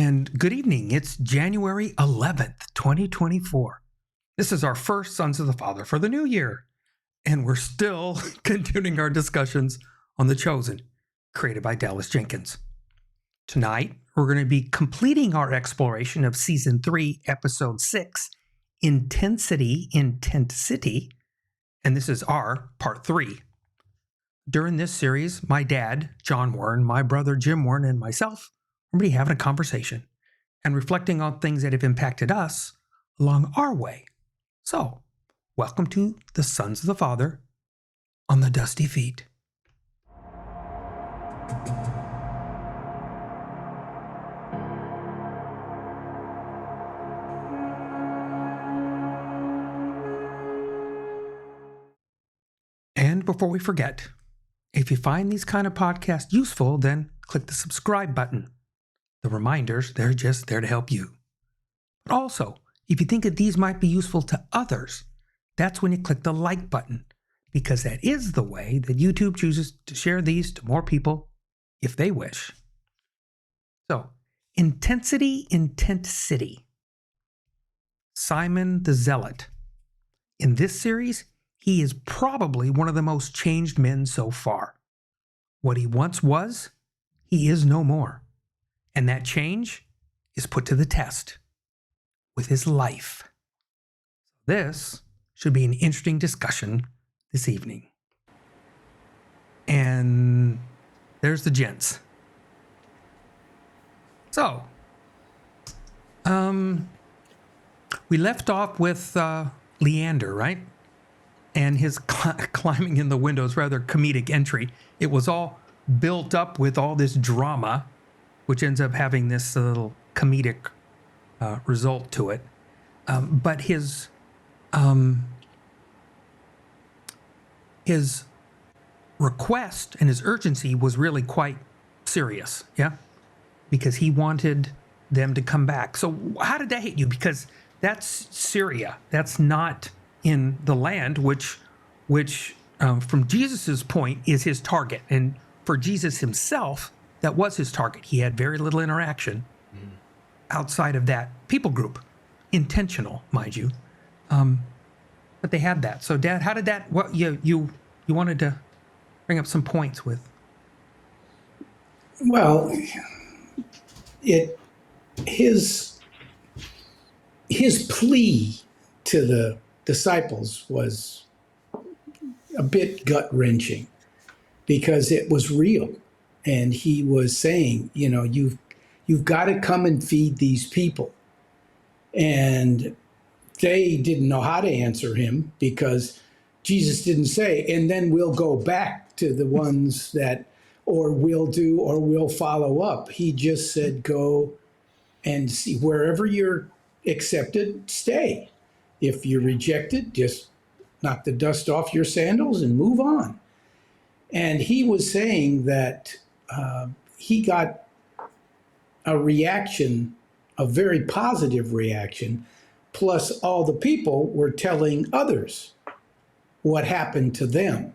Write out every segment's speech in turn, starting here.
And good evening. It's January 11th, 2024. This is our first Sons of the Father for the new year. And we're still continuing our discussions on The Chosen, created by Jenkins. Tonight, we're going to be completing our exploration of Season 3, Episode 6, Intensity. And this is our Part 3. During this series, my dad, John Warren, my brother, Jim Warren, and myself, we're going to be having a conversation and reflecting on things that have impacted us along our way. So, welcome to the Sons of the Father on the Dusty Feet. And before we forget, if you find these kind of podcasts useful, then click the subscribe button. The reminders, they're just there to help you. But also, if you think that these might be useful to others, that's when you click the like button, because that is the way that YouTube chooses to share these to more people if they wish. So, intensity. Simon the Zealot. In this series, he is probably one of the most changed men so far. What he once was, he is no more. And that change is put to the test with his life. This should be an interesting discussion this evening. And there's the gents. So, we left off with Leander, right? And his climbing in the windows, rather comedic entry. It was all built up with all this drama, which ends up having this little comedic result to it. But his request and his urgency was really quite serious, yeah? Because he wanted them to come back. So how did that hit you? Because that's Syria. That's not in the land, which from Jesus's point is his target. And for Jesus himself, that was his target. He had very little interaction outside of that people group. Intentional, mind you. But they had that. So, Dad, how did that, what you wanted to bring up some points with? Well, his plea to the disciples was a bit gut-wrenching because it was real. And he was saying, you know, you've got to come and feed these people. And they didn't know how to answer him because Jesus didn't say, and then we'll go back to the ones that, or we'll follow up. He just said, go and see wherever you're accepted, stay. If you're rejected, just knock the dust off your sandals and move on. And he was saying that he got a reaction, a very positive reaction, plus all the people were telling others what happened to them.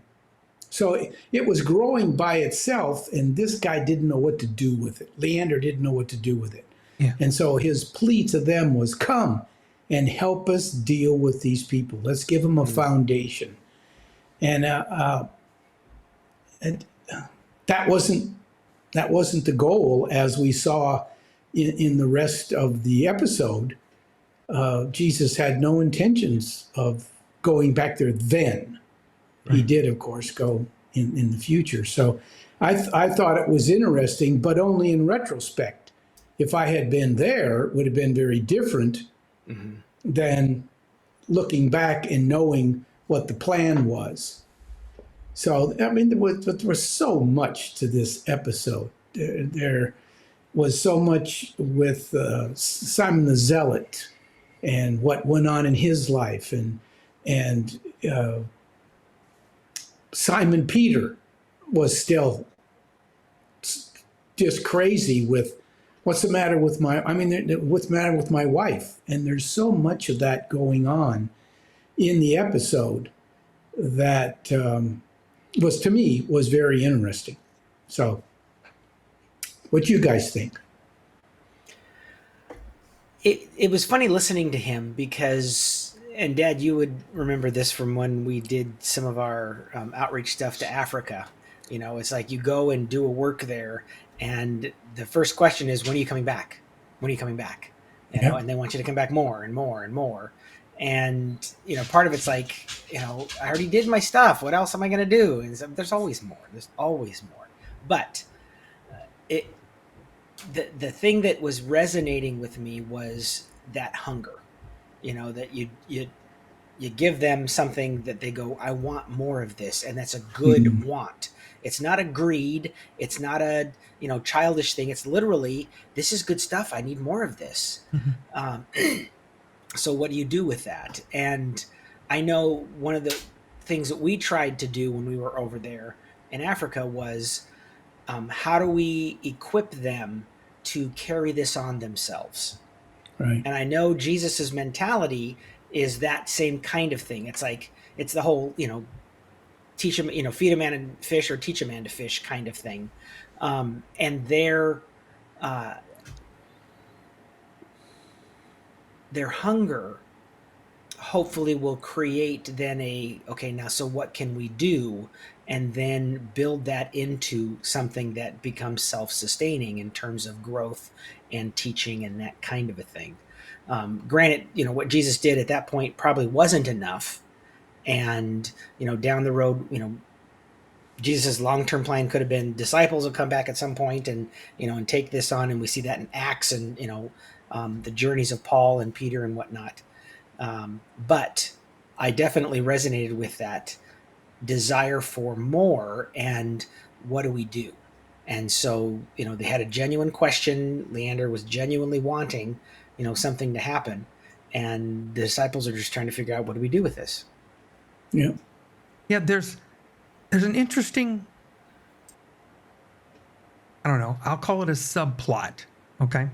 So it was growing by itself, and this guy didn't know what to do with it. Leander didn't know what to do with it. Yeah. And so his plea to them was, come and help us deal with these people. Let's give them a foundation. And that wasn't the goal, as we saw in the rest of the episode. Jesus had no intentions of going back there then. Right. He did, of course, go in the future. So I thought it was interesting, but only in retrospect. If I had been there, it would have been very different than looking back and knowing what the plan was. So, I mean, there was so much to this episode. There was so much with Simon the Zealot and what went on in his life, and Simon Peter was still just crazy with what's the matter with what's the matter with my wife? And there's so much of that going on in the episode that was, to me, was very interesting. So what do you guys think? it was funny listening to him because, and Dad, you would remember this from when we did some of our outreach stuff to Africa. You know, it's like you go and do a work there, and the first question is, when are you coming back? When are you coming back? You know, Yeah. and they want you to come back more and more and more. And, you know, part of it's like, you know, I already did my stuff. What else am I going to do? And so there's always more. There's always more. But it, the thing that was resonating with me was that hunger. You know, that you give them something that they go, I want more of this, and that's a good want. It's not a greed. It's not a, you know, childish thing. It's literally, this is good stuff. I need more of this. Um, so what do you do with that? And I know one of the things that we tried to do when we were over there in Africa was, how do we equip them to carry this on themselves? Right. And I know Jesus's mentality is that same kind of thing. It's like, it's the whole, you know, teach them, you know, feed a man to fish or teach a man to fish kind of thing. And uh, their hunger hopefully will create then okay, now, so what can we do? And then build that into something that becomes self-sustaining in terms of growth and teaching and that kind of a thing. Granted, you know, what Jesus did at that point probably wasn't enough. And, you know, down the road, you know, Jesus' long-term plan could have been disciples will come back at some point and, you know, and take this on. And we see that in Acts and, you know, the journeys of Paul and Peter and whatnot. But I definitely resonated with that desire for more. And what do we do? And so, you know, they had a genuine question. Leander was genuinely wanting, you know, something to happen. And the disciples are just trying to figure out, what do we do with this? Yeah. Yeah, there's an interesting, I don't know, I'll call it a subplot. Okay.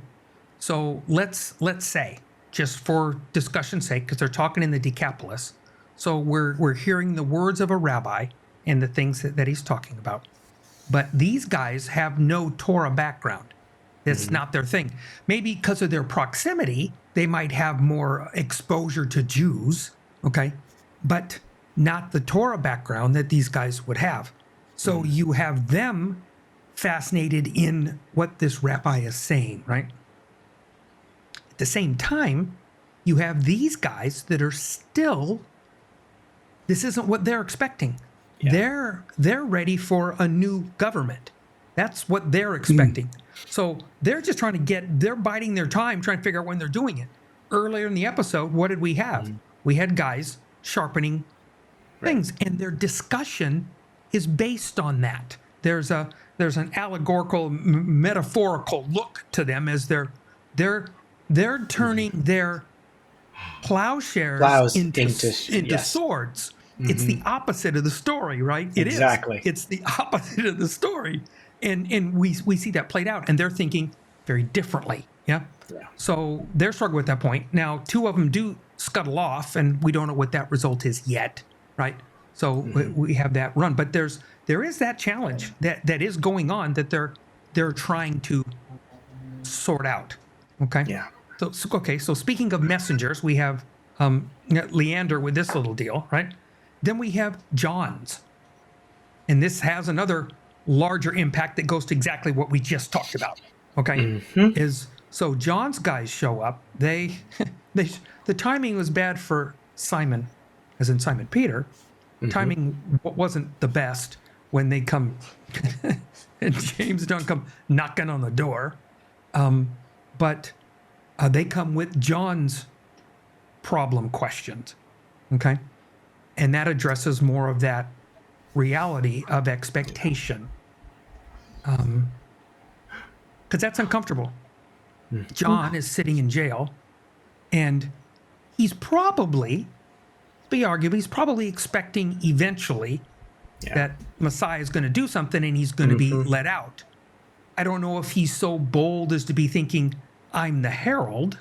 So let's say, just for discussion's sake, because they're talking in the Decapolis. So we're hearing the words of a rabbi and the things that he's talking about. But these guys have no Torah background. That's not their thing. Maybe because of their proximity, they might have more exposure to Jews, okay? But not the Torah background that these guys would have. So you have them fascinated in what this rabbi is saying, right? At the same time, you have these guys that are still, this isn't what they're expecting. Yeah. They're ready for a new government. That's what they're expecting. So they're just trying to they're biding their time, trying to figure out when they're doing it. Earlier in the episode, what did we have? We had guys sharpening things, and their discussion is based on that. There's an allegorical, metaphorical look to them as they're turning their plowshares Plows into yes. swords. It's the opposite of the story, right? Exactly. It's the opposite of the story. And we see that played out, and they're thinking very differently. Yeah. So they're struggling with that point. Now, two of them do scuttle off, and we don't know what that result is yet, right? So we have that run. But there is that challenge that is going on that they're trying to sort out. Okay. Yeah. So speaking of messengers, we have Leander with this little deal, right? Then we have John's. And this has another larger impact that goes to exactly what we just talked about. Okay. So John's guys show up. The timing was bad for Simon, as in Simon Peter. Timing wasn't the best when they come and James don't come knocking on the door. But they come with John's problem questions. Okay. And that addresses more of that reality of expectation. Because that's uncomfortable. John is sitting in jail, and he's probably expecting eventually that Messiah is going to do something and he's going to be let out. I don't know if he's so bold as to be thinking, I'm the herald,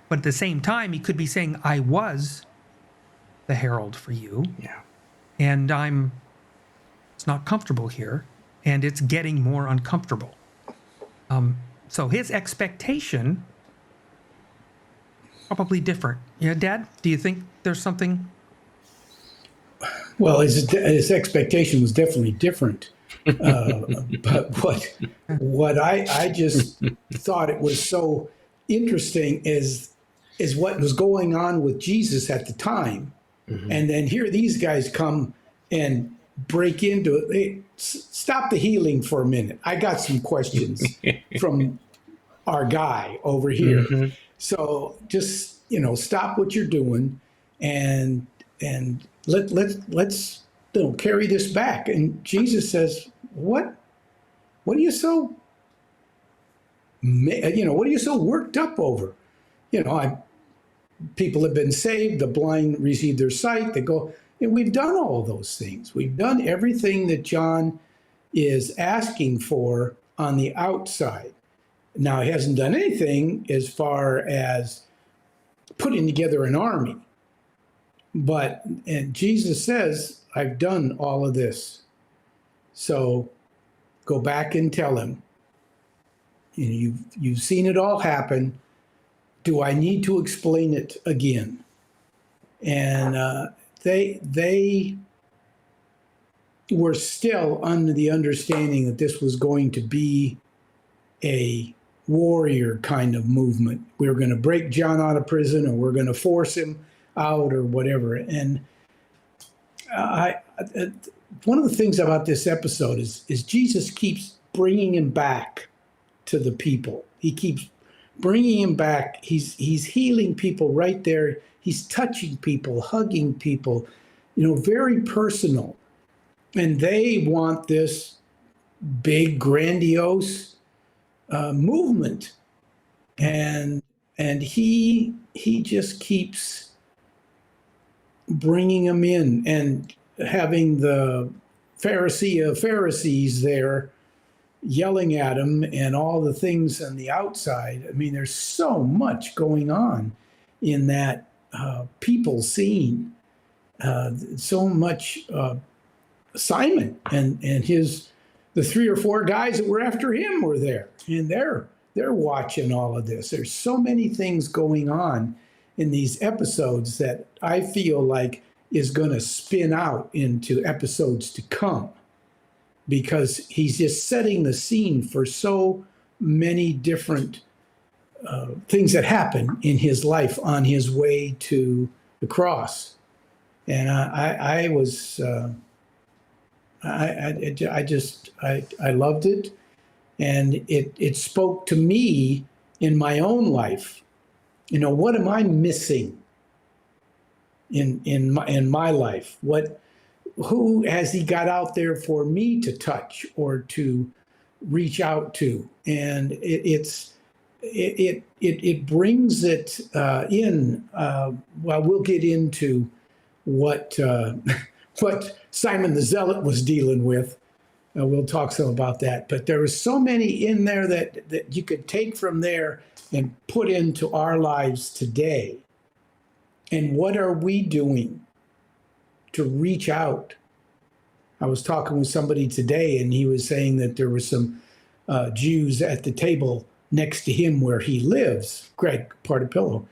but at the same time, he could be saying, I was the herald for you. Yeah. And it's not comfortable here, and it's getting more uncomfortable. So his expectation probably different. Yeah, Dad, do you think there's something? Well, his expectation was definitely different. But what I just thought it was so interesting is what was going on with Jesus at the time, Mm-hmm. and then here these guys come and break into it. Hey, stop the healing for a minute. I got some questions from our guy over here. Mm-hmm. So just stop what you're doing and let's carry this back. And Jesus says, what are you so what are you so worked up over? People have been saved, the blind receive their sight, they go, and we've done all those things. We've done everything that John is asking for on the outside. Now, he hasn't done anything as far as putting together an army. And Jesus says, I've done all of this. So go back and tell him, you've seen it all happen. Do I need to explain it again? And they were still under the understanding that this was going to be a warrior kind of movement. We were going to break John out of prison, or we're going to force him out, or whatever. And one of the things about this episode is Jesus keeps bringing him back to the people. He keeps bringing him back. He's healing people right there. He's touching people, hugging people, very personal. And they want this big, grandiose movement, and he just keeps bringing them in, and having the Pharisee of Pharisees there yelling at him, and all the things on the outside. I mean, there's so much going on in that people scene, so much. Simon and the 3 or 4 guys that were after him were there, and they're watching all of this. There's so many things going on in these episodes that I feel like is going to spin out into episodes to come, because he's just setting the scene for so many different things that happen in his life on his way to the cross. And I was. I loved it, and it spoke to me in my own life. What am I missing in my life? Who has he got out there for me to touch or to reach out to? And it brings it in. Well, we'll get into what Simon the Zealot was dealing with. We'll talk some about that. But there was so many in there that you could take from there and put into our lives today. And what are we doing to reach out? I was talking with somebody today, and he was saying that there were some Jews at the table next to him where he lives, Greg Partapillo.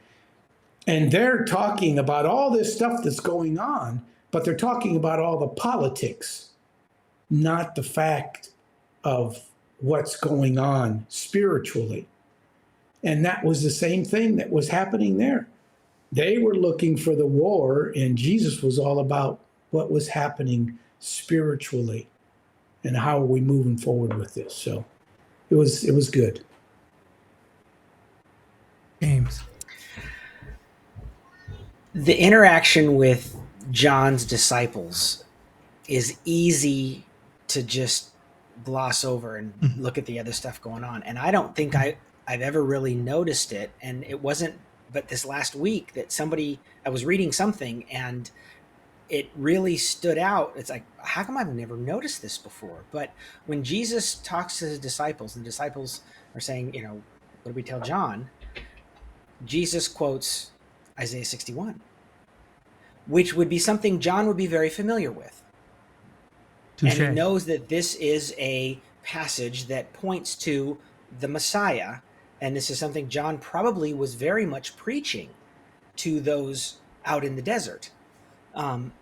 And they're talking about all this stuff that's going on, but they're talking about all the politics, not the fact of what's going on spiritually. And that was the same thing that was happening there. They were looking for the war, and Jesus was all about what was happening spiritually and how are we moving forward with this. So it was good. James. The interaction with John's disciples is easy to just gloss over and look at the other stuff going on. And I don't think I've ever really noticed it. And it wasn't but this last week that I was reading something and it really stood out. It's like, how come I've never noticed this before? But when Jesus talks to his disciples, and the disciples are saying, what do we tell John? Jesus quotes Isaiah 61, which would be something John would be very familiar with. Touché. And he knows that this is a passage that points to the Messiah, and this is something John probably was very much preaching to those out in the desert. Um,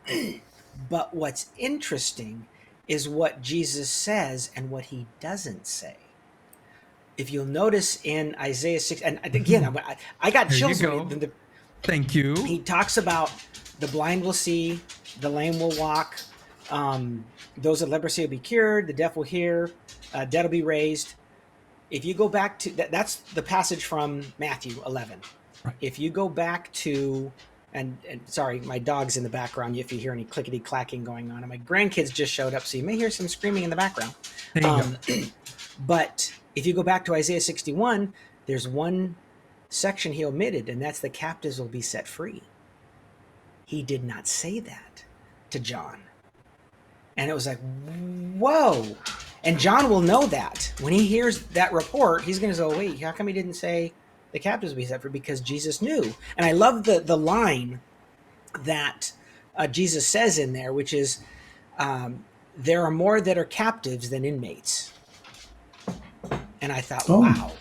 but what's interesting is what Jesus says and what he doesn't say. If you'll notice in Isaiah 6, and again, I got There you chills go. when Thank you. he talks about the blind will see, the lame will walk, those with leprosy will be cured, the deaf will hear, dead will be raised. If you go back to that's the passage from Matthew 11. Right. If you go back to, and sorry, my dog's in the background if you hear any clickety clacking going on, and my grandkids just showed up, so you may hear some screaming in the background. There you go. But if you go back to Isaiah 61, there's one section he omitted, and that's the captives will be set free. He did not say that to John. And it was like, whoa. And John will know that. When he hears that report, he's going to go, wait, how come he didn't say the captives will be set free? Because Jesus knew. And I love the line that Jesus says in there, which is, there are more that are captives than inmates. And I thought, wow.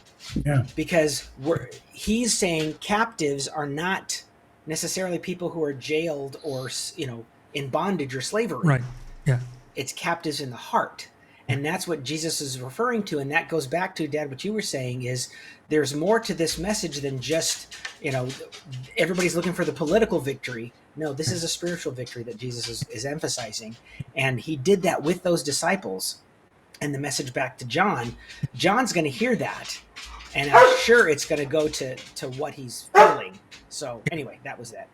Yeah. Because he's saying captives are not necessarily people who are jailed or, in bondage or slavery. Right. Yeah. It's captives in the heart. And that's what Jesus is referring to. And that goes back to, Dad, what you were saying is there's more to this message than just, everybody's looking for the political victory. No, this is a spiritual victory that Jesus is emphasizing. And he did that with those disciples. And the message back to John, John's going to hear that. And I'm sure it's going to go to what he's feeling. So anyway, that was that.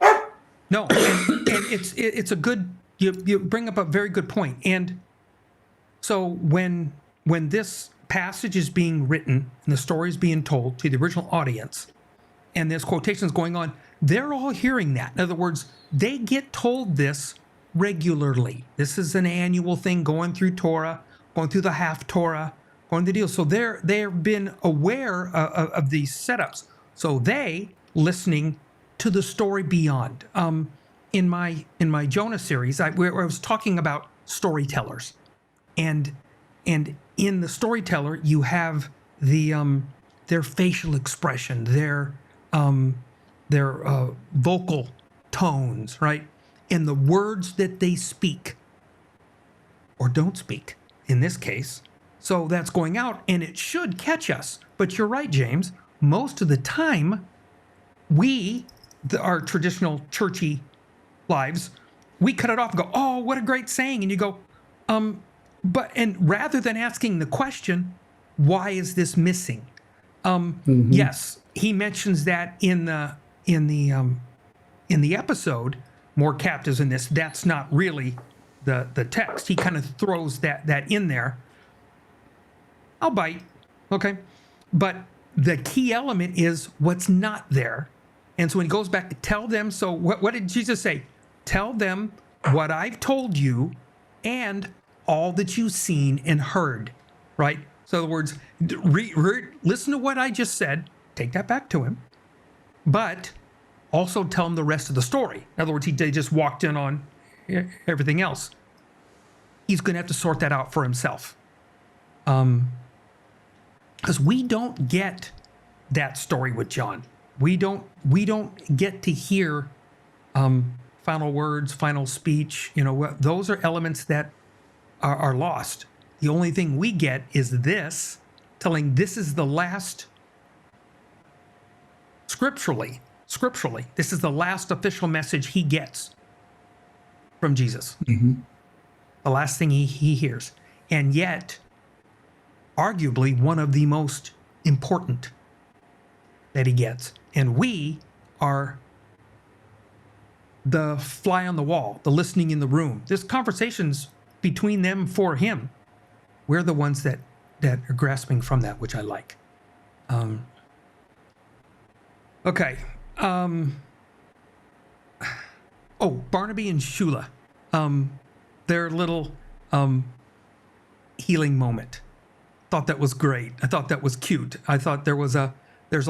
No, and it's a good, you bring up a very good point. And so when this passage is being written and the story is being told to the original audience and there's quotations going on, they're all hearing that. In other words, they get told this regularly. This is an annual thing going through Torah, going through the half Torah, going through the deal. So they've been aware of these setups. So they listening to the story beyond. In my Jonah series, I was talking about storytellers, and in the storyteller you have their facial expression, their vocal tones, right, and the words that they speak or don't speak in this case. So that's going out, and it should catch us. But you're right, James. Most of the time, our traditional churchy lives, we cut it off and go, oh, what a great saying. And you go, and rather than asking the question, why is this missing? Yes, he mentions that in the episode, more captives in this. That's not really the text. He kind of throws that in there. I'll bite, okay? But the key element is what's not there. And so when he goes back to tell them, so what did Jesus say? Tell them what I've told you and all that you've seen and heard, right? So in other words, listen to what I just said, take that back to him, but also tell him the rest of the story. In other words, they just walked in on everything else. He's going to have to sort that out for himself. Because we don't get that story with John. We don't get to hear final words, final speech. Those are elements that are lost. The only thing we get is this, telling this is the last, scripturally, this is the last official message he gets from Jesus. Mm-hmm. The last thing he hears. And yet, arguably one of the most important that he gets. And we are the fly on the wall, the listening in the room. There's conversations between them for him. We're the ones that are grasping from that, which I like. Okay. Barnaby and Shula. Their little healing moment. Thought that was great. I thought that was cute. I thought there's a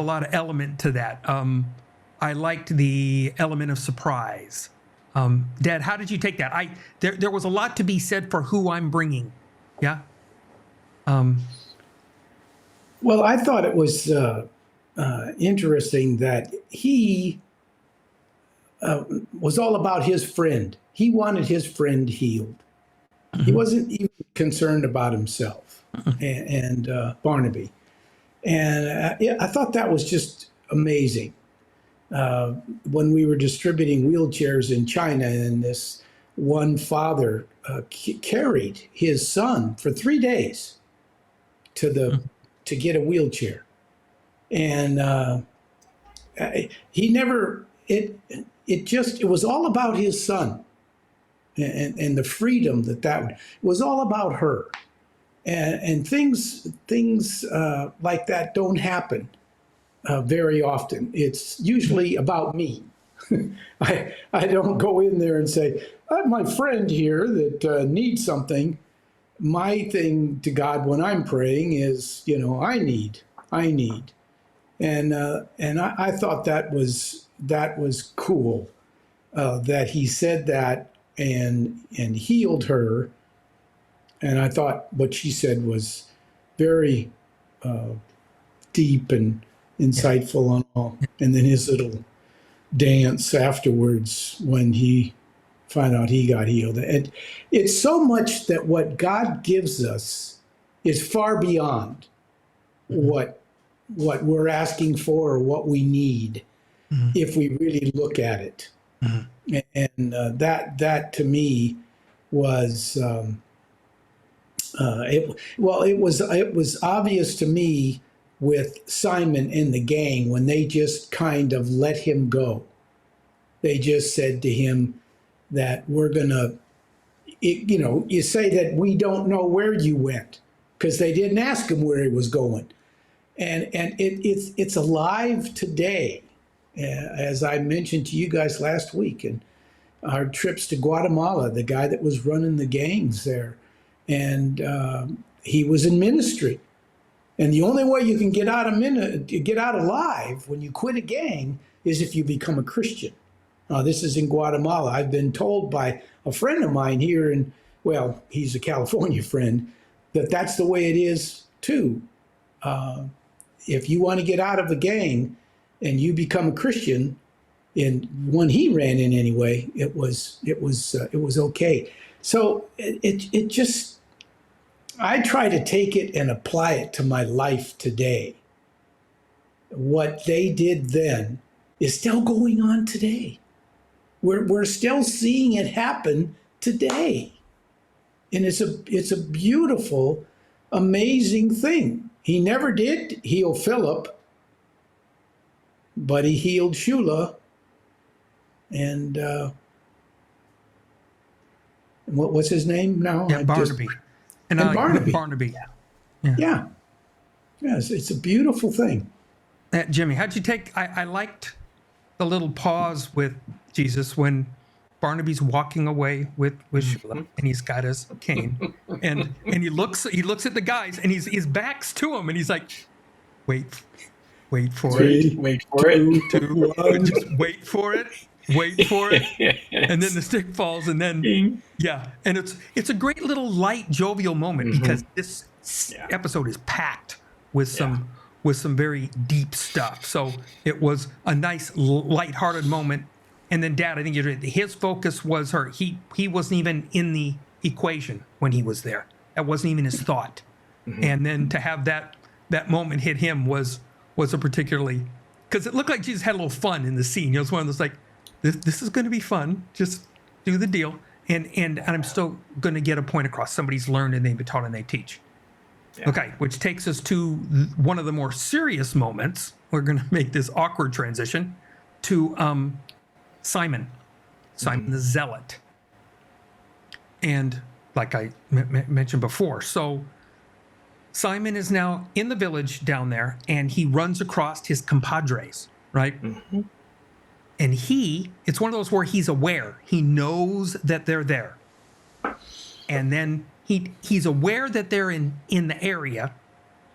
lot of element to that. I liked the element of surprise. Dad, how did you take that? There was a lot to be said for who I'm bringing. Yeah. Well, I thought it was interesting that he was all about his friend. He wanted his friend healed. He wasn't even concerned about himself and Barnaby. And I thought that was just amazing. When we were distributing wheelchairs in China, and this one father carried his son for 3 days to get a wheelchair, and he never it was all about his son and the freedom that was all about her, and things like that don't happen very often. It's usually about me. I don't go in there and say, I have my friend here that needs something. My thing to God when I'm praying is, I need, and I thought that was cool that he said that and healed her, and I thought what she said was very deep and insightful on all. And then his little dance afterwards when he found out he got healed. And it's so much that what God gives us is far beyond what we're asking for or what we need if we really look at it. And that to me was it was obvious to me with Simon and the gang when they just kind of let him go. They just said to him that we're gonna, you say that we don't know where you went because they didn't ask him where he was going, and it's alive today, as I mentioned to you guys last week, and our trips to Guatemala. The guy that was running the gangs there, and he was in ministry. And the only way you can get out alive when you quit a gang is if you become a Christian. This is in Guatemala. I've been told by a friend of mine here, he's a California friend, that's the way it is too. If you want to get out of a gang and you become a Christian, and when he ran in anyway, it was okay. So it just. I try to take it and apply it to my life today. What they did then is still going on today. We're still seeing it happen today. And it's a beautiful, amazing thing. He never did heal Philip, but he healed Shula. And what's his name now? Yeah, Barnaby. And Barnaby. Barnaby. Yeah. Yes, it's a beautiful thing. Jimmy, how'd you take? I liked the little pause with Jesus when Barnaby's walking away with Shula, and he's got his cane, and he looks at the guys, and his back's to him, and he's like, wait for it, just wait for it. Wait for it, and then the stick falls, and then and it's a great little light, jovial moment because this episode is packed with some very deep stuff. So it was a nice, lighthearted moment. And then Dad, I think his focus was her. He wasn't even in the equation when he was there. That wasn't even his thought. And then to have that moment hit him was a particularly, because it looked like Jesus had a little fun in the scene. It was one of those like, this is going to be fun. Just do the deal. And I'm still going to get a point across. Somebody's learned and they've been taught and they teach. Yeah. Okay, which takes us to one of the more serious moments. We're going to make this awkward transition to Simon the Zealot. And like I mentioned before, so Simon is now in the village down there, and he runs across his compadres, right? And it's one of those where he's aware. He knows that they're there. And then he's aware that they're in the area,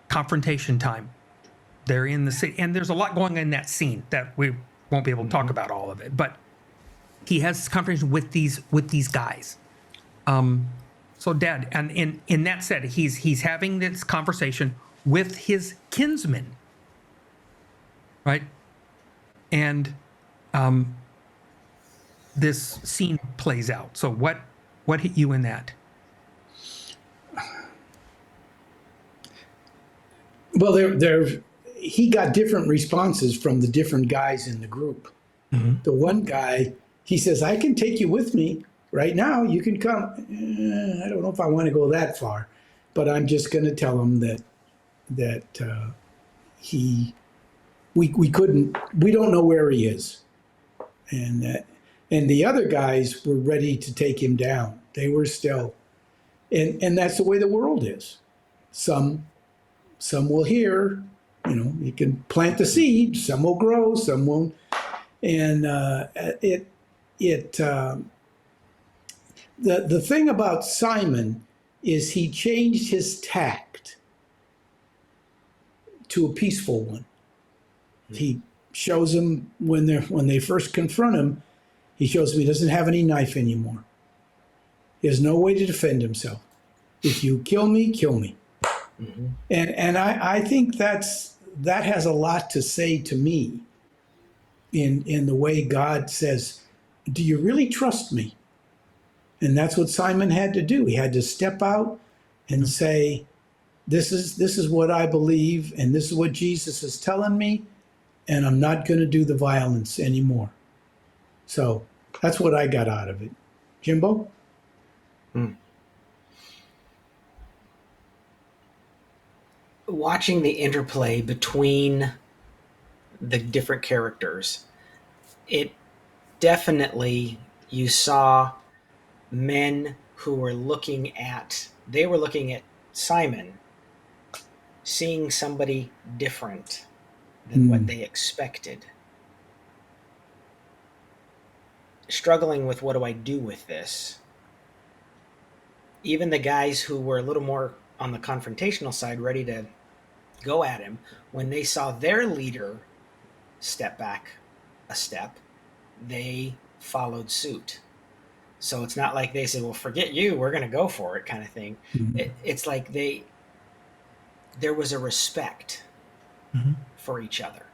confrontation time. They're in the city. And there's a lot going on in that scene that we won't be able to talk about all of it. But he has confrontation with these guys. So Dad, and in that set, he's having this conversation with his kinsmen, right? And this scene plays out. So what hit you in that? Well, he got different responses from the different guys in the group. Mm-hmm. The one guy, he says, I can take you with me right now. You can come. I don't know if I want to go that far, but I'm just going to tell him that we don't know where he is. And the other guys were ready to take him down. They were still, and that's the way the world is. Some will hear, you can plant the seed, some will grow, some won't. And the thing about Simon is he changed his tact to a peaceful one. He shows them when they first confront him, he shows them he doesn't have any knife anymore. He has no way to defend himself. If you kill me, kill me. Mm-hmm. And I think that has a lot to say to me in the way God says, do you really trust me? And that's what Simon had to do. He had to step out and say, this is what I believe, and this is what Jesus is telling me, and I'm not going to do the violence anymore. So that's what I got out of it. Jimbo? Watching the interplay between the different characters, it definitely, you saw men who were looking at Simon, seeing somebody different than what they expected, struggling with, what do I do with this? Even the guys who were a little more on the confrontational side, ready to go at him, when they saw their leader step back a step, they followed suit. So it's not like they said, well, forget you, we're going to go for it, kind of thing. Mm-hmm. It's like there was a respect for each other.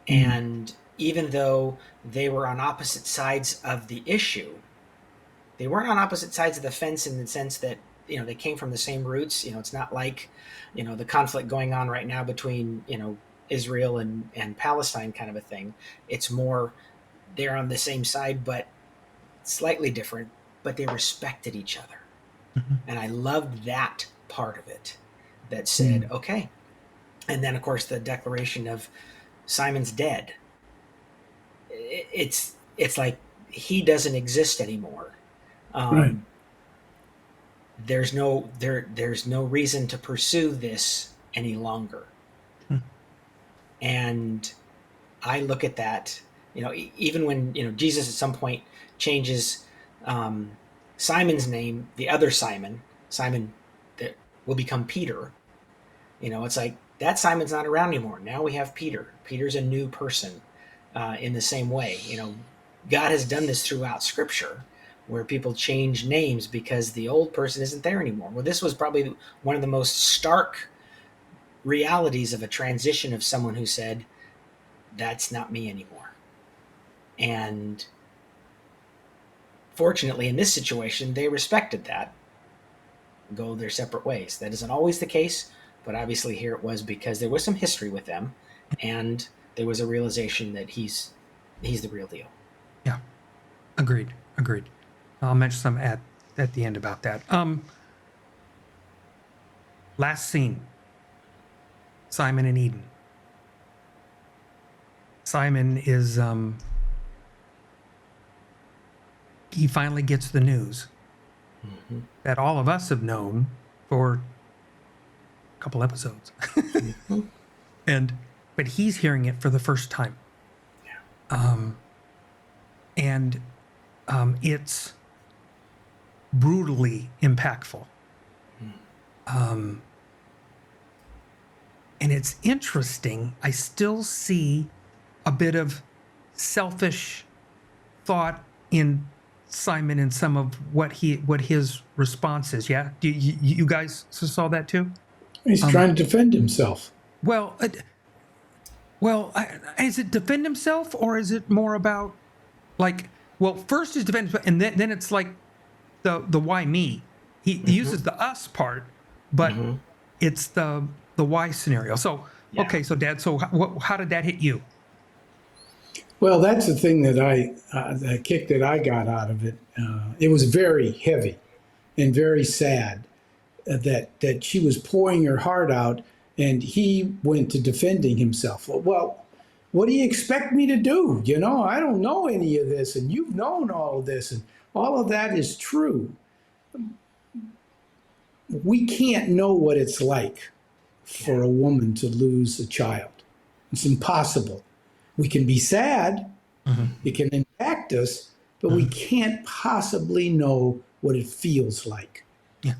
Mm-hmm. And even though they were on opposite sides of the issue, they weren't on opposite sides of the fence in the sense that, they came from the same roots. It's not like, the conflict going on right now between, Israel and Palestine kind of a thing. It's more, they're on the same side, but slightly different, but they respected each other. Mm-hmm. And I loved that part of it, that said, okay. And then, of course, the declaration of Simon's dead. It's like he doesn't exist anymore. Right. There's no reason to pursue this any longer. And I look at that, even when, Jesus at some point changes Simon's name, the other Simon that will become Peter, it's like that Simon's not around anymore. Now we have Peter. Peter's a new person in the same way. God has done this throughout Scripture, where people change names because the old person isn't there anymore. Well, this was probably one of the most stark realities of a transition of someone who said, that's not me anymore. And fortunately, in this situation, they respected that, go their separate ways. That isn't always the case, but obviously here it was, because there was some history with them, and there was a realization that he's the real deal. Yeah, agreed. I'll mention some at the end about that. Last scene, Simon and Eden. Simon is, he finally gets the news that all of us have known for a couple episodes. But he's hearing it for the first time. Yeah. It's brutally impactful. And it's interesting. I still see a bit of selfish thought in Simon and some of what his response is. Yeah, you guys saw that too? He's trying to defend himself. Well, is it defend himself, or is it more about, like, Well, first is defense, and then it's like the why me. He uses the us part, but it's the why scenario. So Yeah. okay, so Dad, so how did that hit you? Well, that's the thing that the kick that I got out of it. It was very heavy and very sad that she was pouring her heart out, and he went to defending himself. Well, what do you expect me to do? I don't know any of this, and you've known all of this, and all of that is true. We can't know what it's like for a woman to lose a child. It's impossible. We can be sad, it can impact us, but we can't possibly know what it feels like. Yeah.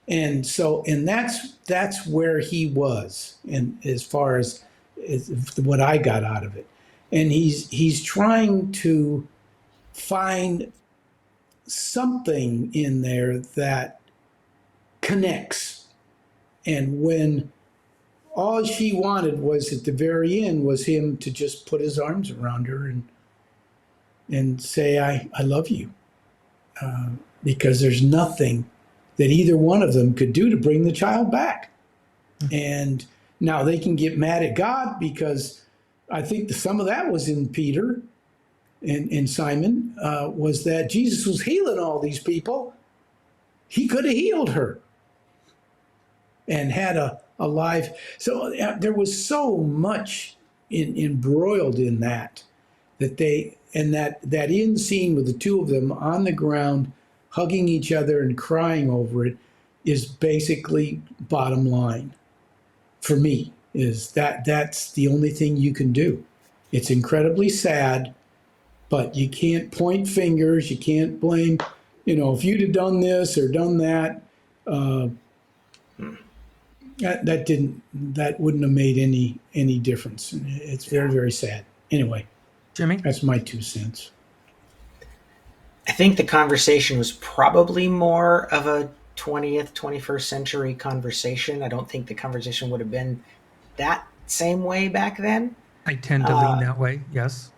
And that's where he was, and as far as what I got out of it. And he's trying to find something in there that connects. And when all she wanted was at the very end was him to just put his arms around her and say, I love you. Because there's nothing that either one of them could do to bring the child back. And now they can get mad at God because I think some of that was in Peter and Simon, was that Jesus was healing all these people. He could have healed her and had a life. So there was so much embroiled in that that end scene with the two of them on the ground, hugging each other and crying over it, is basically bottom line for me. Is that's the only thing you can do. It's incredibly sad, but you can't point fingers. You can't blame, if you'd have done this or done that. That wouldn't have made any difference. It's very, very sad. Anyway, Jimmy? that's my 2 cents. I think the conversation was probably more of a 20th, 21st century conversation. I don't think the conversation would have been that same way back then. I tend to lean that way, yes.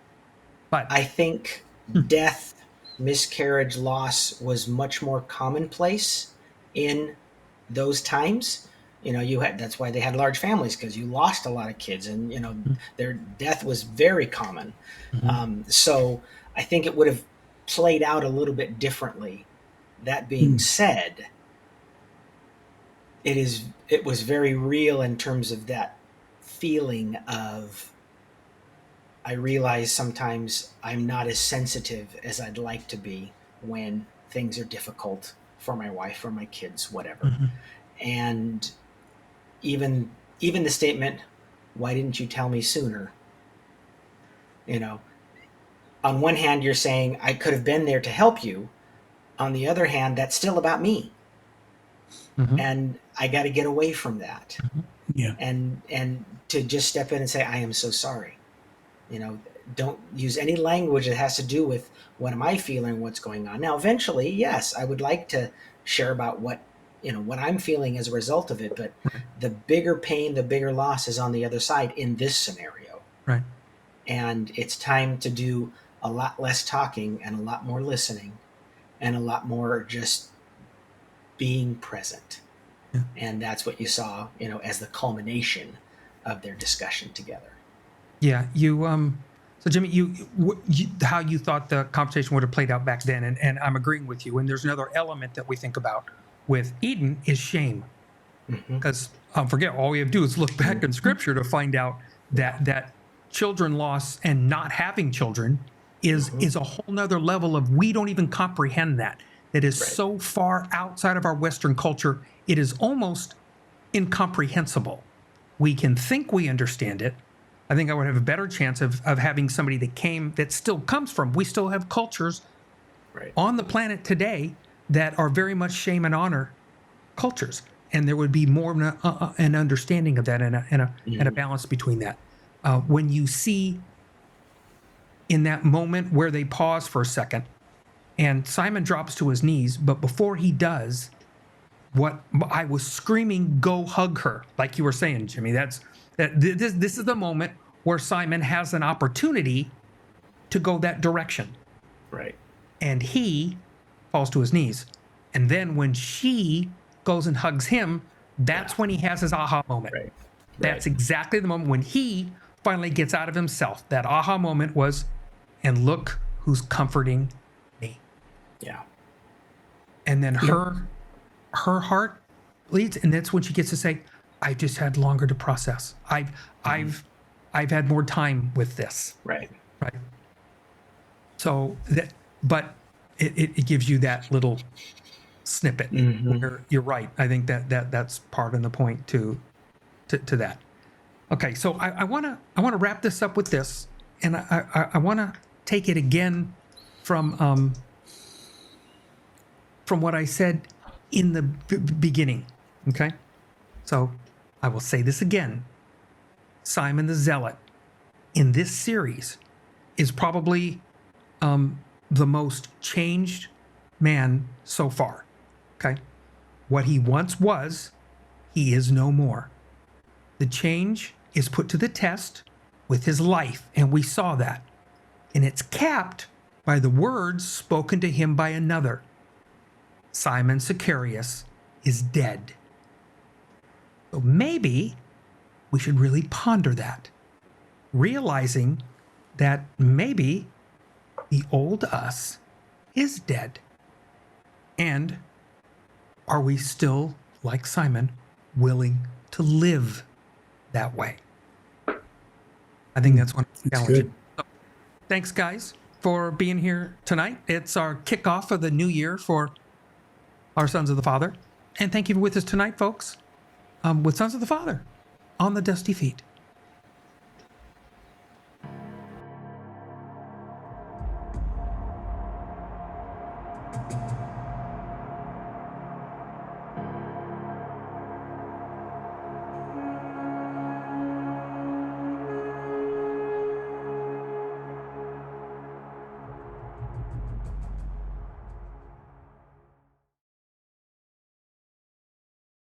But I think death, miscarriage, loss was much more commonplace in those times. That's why they had large families, because you lost a lot of kids, and their death was very common. So I think it would have played out a little bit differently. That being said, it was very real in terms of that feeling of, I realize sometimes I'm not as sensitive as I'd like to be when things are difficult for my wife or my kids, whatever. And even the statement, why didn't you tell me sooner? On one hand, you're saying I could have been there to help you. On the other hand, that's still about me. And I got to get away from that. Yeah. And to just step in and say, I am so sorry. Don't use any language that has to do with what am I feeling, what's going on. Now, eventually, yes, I would like to share about what I'm feeling as a result of it, but the bigger pain, the bigger loss is on the other side in this scenario. Right. And it's time to do a lot less talking and a lot more listening and a lot more just being present. Yeah. And that's what you saw, as the culmination of their discussion together. Yeah, so Jimmy, how you thought the conversation would have played out back then, and I'm agreeing with you. And there's another element that we think about with Eden is shame, because forget, all we have to do is look back in Scripture to find out that children loss and not having children is a whole nother level of, we don't even comprehend that is so far outside of our Western culture. It is almost incomprehensible. We can think we understand it. I think I would have a better chance of having somebody that still comes from, we still have cultures on the planet today that are very much shame and honor cultures. And there would be more of an understanding of that and a balance between that. When you see in that moment where they pause for a second and Simon drops to his knees, but before he does, what I was screaming, go hug her, like you were saying, Jimmy. This is the moment where Simon has an opportunity to go that direction. Right. And he falls to his knees. And then when she goes and hugs him, that's when he has his aha moment. Right. That's exactly the moment when he finally gets out of himself. That aha moment was, and look who's comforting me. Yeah. And then her heart bleeds, and that's when she gets to say, I just had longer to process. I've had more time with this. Right. Right. So that, but it gives you that little snippet where you're right. I think that's part of the point to that. Okay, so I want to wrap this up with this, and I want to take it again from what I said in the beginning. Okay, so I will say this again. Simon the Zealot in this series is probably the most changed man so far. Okay, what he once was, he is no more. The change is put to the test with his life, and we saw that. And it's capped by the words spoken to him by another. Simon Sicarius is dead. So maybe we should really ponder that, realizing that maybe the old us is dead. And are we still, like Simon, willing to live that way? I think that's one of the challenges. Good. So, thanks, guys, for being here tonight. It's our kickoff of the new year for our Sons of the Father. And thank you for with us tonight, folks, with Sons of the Father on the Dusty Feet.